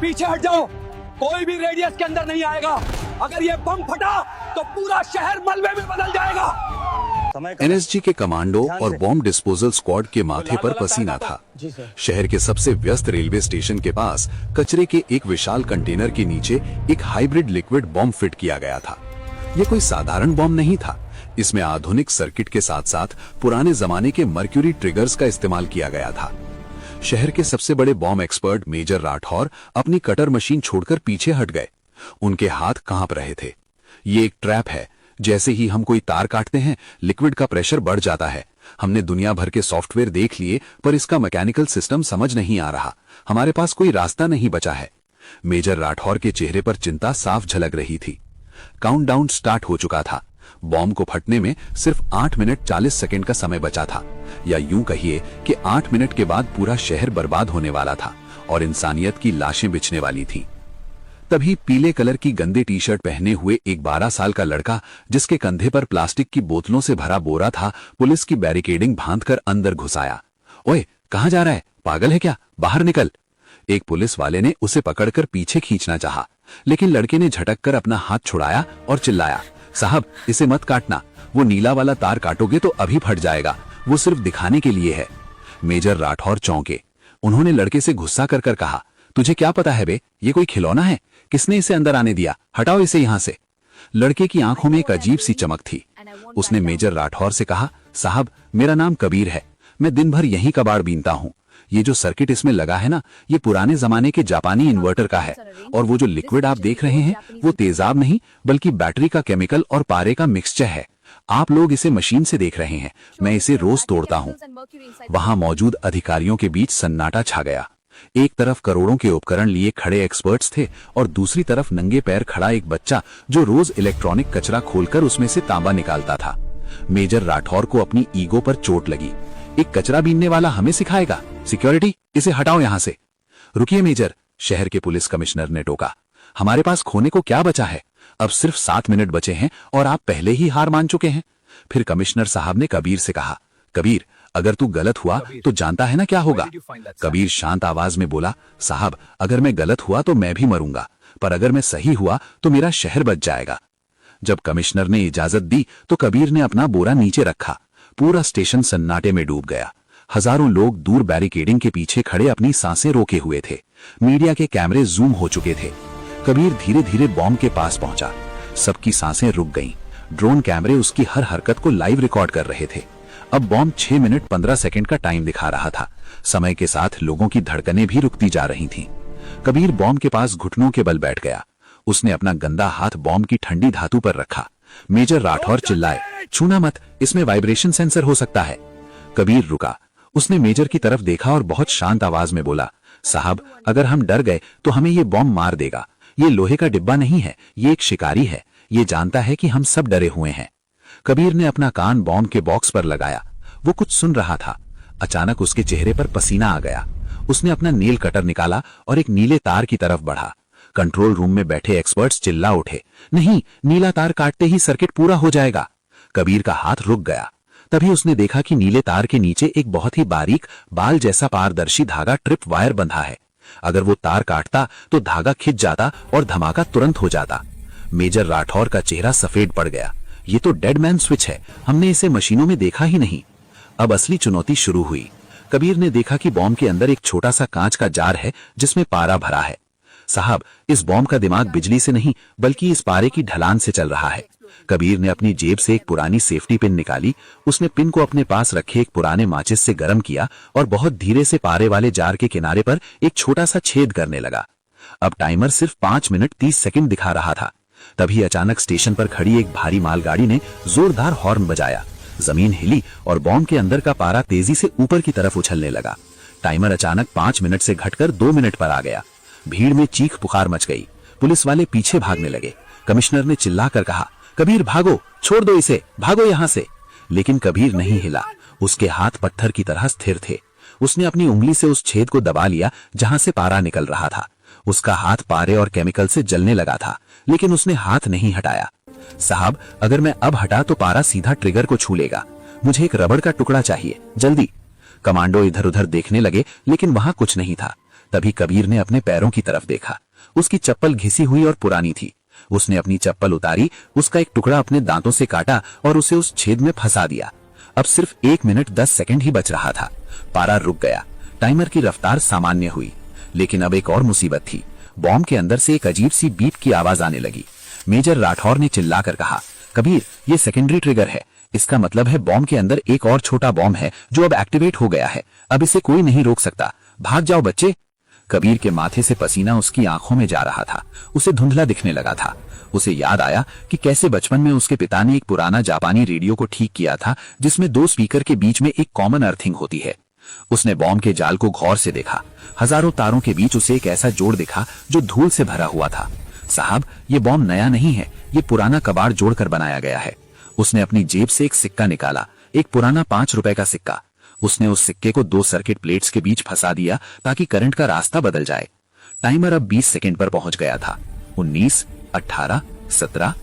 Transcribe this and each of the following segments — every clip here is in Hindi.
पीछे हट जाओ, कोई भी रेडियस के अंदर नहीं आएगा। अगर ये बम फटा तो पूरा शहर मलबे में बदल जाएगा। एनएसजी के कमांडो और बॉम्ब डिस्पोजल स्क्वाड के माथे पर पसीना था। शहर के सबसे व्यस्त रेलवे स्टेशन के पास कचरे के एक विशाल कंटेनर के नीचे एक हाइब्रिड लिक्विड बॉम्ब फिट किया गया था। ये कोई साधारण बॉम्ब नहीं था, इसमें आधुनिक सर्किट के साथ साथ पुराने जमाने के मर्क्यूरी ट्रिगर्स का इस्तेमाल किया गया था। शहर के सबसे बड़े बॉम्ब एक्सपर्ट मेजर राठौर अपनी कटर मशीन छोड़कर पीछे हट गए। उनके हाथ कांप रहे थे। ये एक ट्रैप है। जैसे ही हम कोई तार काटते हैं, लिक्विड का प्रेशर बढ़ जाता है। हमने दुनिया भर के सॉफ्टवेयर देख लिए, पर इसका मैकेनिकल सिस्टम समझ नहीं आ रहा। हमारे पास कोई रास्ता नहीं बचा है। मेजर राठौर के चेहरे पर चिंता साफ झलक रही थी। काउंटडाउन स्टार्ट हो चुका था। बॉम्ब को फटने में सिर्फ 8 मिनट 40 सेकंड का समय बचा था, या यूं कहिए कि 8 मिनट के बाद पूरा शहर बर्बाद होने वाला था और इंसानियत की लाशें बिछने वाली थीं। तभी पीले कलर की गंदी टी शर्ट पहने हुए एक 12 साल का लड़का, जिसके कंधे पर प्लास्टिक की बोतलों से भरा बोरा था, पुलिस की बैरिकेडिंग भांदकर अंदर घुस आया। ओए, कहां जा रहा है? पागल है क्या? बाहर निकल। एक पुलिस वाले ने उसे पकड़कर पीछे खींचना चाहा, लेकिन लड़के ने झटक कर अपना हाथ छुड़ाया और चिल्लाया, साहब, इसे मत काटना। वो नीला वाला तार काटोगे तो अभी फट जाएगा। वो सिर्फ दिखाने के लिए है। मेजर राठौर चौंके। उन्होंने लड़के से गुस्सा कर कर कहा, तुझे क्या पता है बे? ये कोई खिलौना है? किसने इसे अंदर आने दिया? हटाओ इसे यहां से। लड़के की आंखों में एक अजीब सी चमक थी। उसने मेजर राठौर से कहा, साहब, मेरा नाम कबीर है। मैं दिन भर यहीं कबाड़ बीनता हूँ। ये जो सर्किट इसमें लगा है ना, ये पुराने जमाने के जापानी इन्वर्टर का है। और वो जो लिक्विड आप देख रहे हैं, वो तेजाब नहीं बल्कि बैटरी का केमिकल और पारे का मिक्सचर है। आप लोग इसे मशीन से देख रहे हैं, मैं इसे रोज तोड़ता हूँ। वहां मौजूद अधिकारियों के बीच सन्नाटा छा गया। एक तरफ करोड़ों के उपकरण लिए खड़े एक्सपर्ट्स थे और दूसरी तरफ नंगे पैर खड़ा एक बच्चा जो रोज इलेक्ट्रॉनिक कचरा खोलकर उसमें से तांबा निकालता था। मेजर राठौर को अपनी ईगो पर चोट लगी। एक कचरा बीनने वाला हमें सिखाएगा? सिक्योरिटी, इसे हटाओ यहां से। रुकिए मेजर, शहर के पुलिस कमिश्नर ने टोका। हमारे पास खोने को क्या बचा है? अब सिर्फ 7 मिनट बचे हैं और आप पहले ही हार मान चुके हैं। फिर कमिश्नर साहब ने कबीर से कहा, कबीर, अगर तू गलत हुआ तो जानता है ना क्या होगा? कबीर शांत आवाज में बोला, साहब, अगर मैं गलत हुआ तो मैं भी मरूंगा, पर अगर मैं सही हुआ तो मेरा शहर बच जाएगा। जब कमिश्नर ने इजाजत दी तो कबीर ने अपना बोरा नीचे रखा। पूरा स्टेशन सन्नाटे में डूब गया। हजारों लोग दूर बैरिकेडिंग के पीछे खड़े अपनी सांसें रोके हुए थे। मीडिया के कैमरे जूम हो चुके थे। कबीर धीरे धीरे बॉम्ब के पास पहुंचा। सबकी सांसें रुक गईं। ड्रोन कैमरे उसकी हर हरकत को लाइव रिकॉर्ड कर रहे थे। अब बॉम्ब 6 मिनट 15 सेकंड का टाइम दिखा रहा था। समय के साथ लोगों की धड़कनें भी रुकती जा रही थीं। कबीर बॉम्ब के पास घुटनों के बल बैठ गया। उसने अपना गंदा हाथ बॉम्ब की ठंडी धातु पर रखा। मेजर राठौर चिल्लाए, छूना मत, इसमें वाइब्रेशन सेंसर हो सकता है। कबीर रुका। उसने मेजर की तरफ देखा और बहुत शांत आवाज में बोला, साहब, अगर हम डर गए तो हमें ये बॉम्ब मार देगा। ये लोहे का डिब्बा नहीं है, ये एक शिकारी है। ये जानता है कि हम सब डरे हुए हैं। कबीर ने अपना कान बॉम्ब के बॉक्स पर लगाया। वो कुछ सुन रहा था। अचानक उसके चेहरे पर पसीना आ गया। उसने अपना नेल कटर निकाला और एक नीले तार की तरफ बढ़ा। कंट्रोल रूम में बैठे एक्सपर्ट्स चिल्ला उठे, नहीं, नीला तार काटते ही सर्किट पूरा हो जाएगा। कबीर का हाथ रुक गया। तभी उसने देखा कि नीले तार के नीचे एक बहुत ही बारीक बाल जैसा पारदर्शी धागा ट्रिप वायर बंधा है। अगर वो तार काटता तो धागा खिंच जाता और धमाका तुरंत हो जाता। मेजर राठौर का चेहरा सफेद पड़ गया। ये तो डेड मैन स्विच है, हमने इसे मशीनों में देखा ही नहीं। अब असली चुनौती शुरू हुई। कबीर ने देखा कि बॉम्ब के अंदर एक छोटा सा कांच का जार है जिसमें पारा भरा है। साहब, इस बॉम्ब का दिमाग बिजली से नहीं बल्कि इस पारे की ढलान से चल रहा है। कबीर ने अपनी जेब से एक पुरानी सेफ्टी पिन निकाली। उसने पिन को अपने पास रखे एक पुराने माचिस से गर्म किया और बहुत धीरे से पारे वाले जार के किनारे पर एक छोटा सा छेद करने लगा। अब टाइमर सिर्फ 5 मिनट 30 सेकंड दिखा रहा था। तभी अचानक स्टेशन पर खड़ी एक भारी मालगाड़ी ने जोरदार हॉर्न बजाया। जमीन हिली और बॉम्ब के अंदर का पारा तेजी से ऊपर की तरफ उछलने लगा। टाइमर अचानक 5 मिनट से घटकर 2 मिनट पर आ गया। भीड़ में चीख पुकार मच गई। पुलिस वाले पीछे भागने लगे। कमिश्नर ने चिल्लाकर कहा, कबीर भागो, छोड़ दो इसे, भागो यहां से। लेकिन कबीर नहीं हिला। उसके हाथ पत्थर की तरह स्थिर थे। उसने अपनी उंगली से उस छेद को दबा लिया जहां से पारा निकल रहा था। उसका हाथ पारे और केमिकल से जलने लगा था, लेकिन उसने हाथ नहीं हटाया। साहब, अगर मैं अब हटा तो पारा सीधा ट्रिगर को छू लेगा। मुझे एक रबड़ का टुकड़ा चाहिए, जल्दी। कमांडो इधर उधर देखने लगे, लेकिन वहां कुछ नहीं था। तभी कबीर ने अपने पैरों की तरफ देखा। उसकी चप्पल घिसी हुई और पुरानी थी। उसने अपनी चप्पल उतारी, उसका एक टुकड़ा अपने दांतों से काटा और उसे उस छेद में फंसा दिया। अब सिर्फ 1 मिनट 10 सेकंड ही बच रहा था। पारा रुक गया, टाइमर की रफ्तार सामान्य हुई। लेकिन अब एक और मुसीबत थी। बॉम्ब के अंदर से एक अजीब सी बीप की आवाज आने लगी। मेजर राठौर ने चिल्लाकर कहा, कबीर, ये सेकेंडरी ट्रिगर है। इसका मतलब है बॉम्ब के अंदर एक और छोटा बॉम्ब है जो अब एक्टिवेट हो गया है। अब इसे कोई नहीं रोक सकता। भाग जाओ बच्चे। कबीर के माथे से पसीना उसकी आंखों में जा रहा था। उसे धुंधला दिखने लगा था। उसे याद आया कि कैसे बचपन में उसके पिता ने एक पुराना जापानी रेडियो को ठीक किया था जिसमें 2 स्पीकर के बीच में एक कॉमन अर्थिंग होती है। उसने बॉम्ब के जाल को गौर से देखा। हजारों तारों के बीच उसे एक ऐसा जोड़ दिखा जो धूल से भरा हुआ था। साहब, ये बॉम्ब नया नहीं है, ये पुराना कबाड़ जोड़कर बनाया गया है। उसने अपनी जेब से एक सिक्का निकाला, एक पुराना 5 रुपए का सिक्का। उसने उस सिक्के को 2 सर्किट प्लेट्स के बीच फंसा दिया ताकि करंट का रास्ता बदल जाए। टाइमर अब 20 सेकंड पर पहुंच गया था। 19, 18, 17।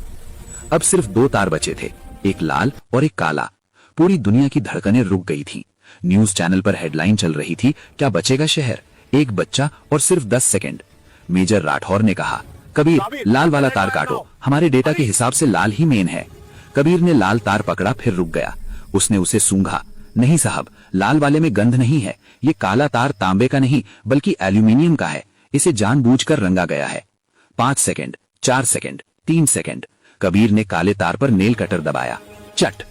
अब सिर्फ 2 तार बचे थे, एक लाल और एक काला। पूरी दुनिया की धड़कनें रुक गई थी। न्यूज चैनल पर हेडलाइन चल रही थी, क्या बचेगा शहर, एक बच्चा और सिर्फ 10 सेकंड। मेजर राठौर ने कहा, कबीर, लाल वाला तार काटो, हमारे डेटा के हिसाब से लाल ही मेन है। कबीर ने लाल तार पकड़ा, फिर रुक गया। उसने उसे सूंघा। नहीं साहब, लाल वाले में गंध नहीं है। ये काला तार तांबे का नहीं बल्कि एल्यूमिनियम का है। इसे जानबूझकर रंगा गया है। 5 सेकंड, 4 सेकंड, 3 सेकंड। कबीर ने काले तार पर नेल कटर दबाया। चट।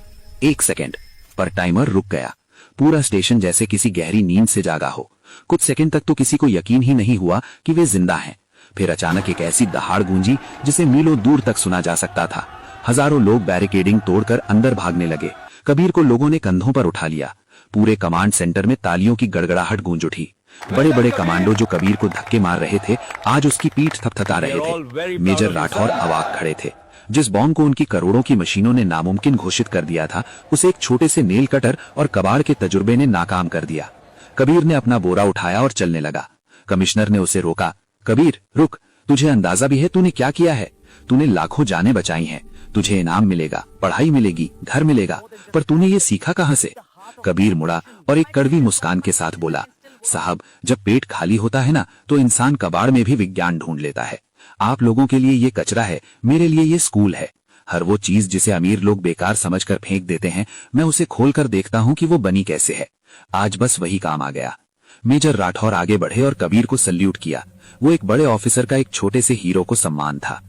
1 सेकंड पर टाइमर रुक गया। पूरा स्टेशन जैसे किसी गहरी नींद से जागा हो। कुछ सेकंड तक तो किसी को यकीन ही नहीं हुआ कि वे जिंदा हैं। फिर अचानक एक ऐसी दहाड़ गूंजी जिसे मीलों दूर तक सुना जा सकता था। हजारों लोग बैरिकेडिंग तोड़कर अंदर भागने लगे। कबीर को लोगों ने कंधों पर उठा लिया। पूरे कमांड सेंटर में तालियों की गड़गड़ाहट गूंज उठी। बड़े बड़े कमांडो जो कबीर को धक्के मार रहे थे आज उसकी पीठ थपथपा रहे थे। मेजर राठौर अवाक खड़े थे। जिस बॉम्ब को उनकी करोड़ों की मशीनों ने नामुमकिन घोषित कर दिया था, उसे एक छोटे से नेल कटर और कबाड़ के तजुर्बे ने नाकाम कर दिया। कबीर ने अपना बोरा उठाया और चलने लगा। कमिश्नर ने उसे रोका। कबीर, रुक, तुझे अंदाजा भी है तूने क्या किया है? तूने लाखों जानें बचाई हैं। तुझे इनाम मिलेगा, पढ़ाई मिलेगी, घर मिलेगा, पर तूने ये सीखा कहां से? कबीर मुड़ा और एक कड़वी मुस्कान के साथ बोला, साहब, जब पेट खाली होता है ना तो इंसान कबाड़ में भी विज्ञान ढूंढ लेता है। आप लोगों के लिए ये कचरा है, मेरे लिए ये स्कूल है। हर वो चीज जिसे अमीर लोग बेकार समझकर फेंक देते हैं, मैं उसे खोलकर देखता हूँ कि वो बनी कैसे है। आज बस वही काम आ गया। मेजर राठौर आगे बढ़े और कबीर को सल्यूट किया। वो एक बड़े ऑफिसर का एक छोटे से हीरो को सम्मान था।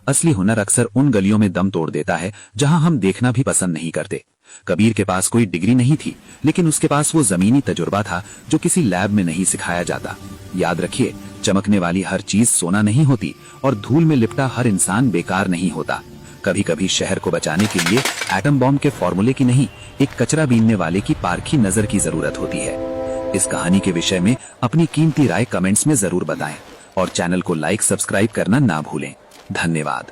असली हुनर अक्सर उन गलियों में दम तोड़ देता है जहां हम देखना भी पसंद नहीं करते। कबीर के पास कोई डिग्री नहीं थी, लेकिन उसके पास वो जमीनी तजुर्बा था जो किसी लैब में नहीं सिखाया जाता। याद रखिए, चमकने वाली हर चीज सोना नहीं होती और धूल में लिपटा हर इंसान बेकार नहीं होता। कभी कभी शहर को बचाने के लिए एटम बॉम्ब के फॉर्मूले की नहीं, एक कचरा बीनने वाले की पारखी नजर की जरूरत होती है। इस कहानी के विषय में अपनी कीमती राय कमेंट्स में जरूर बताएं और चैनल को लाइक सब्सक्राइब करना ना भूलें। धन्यवाद।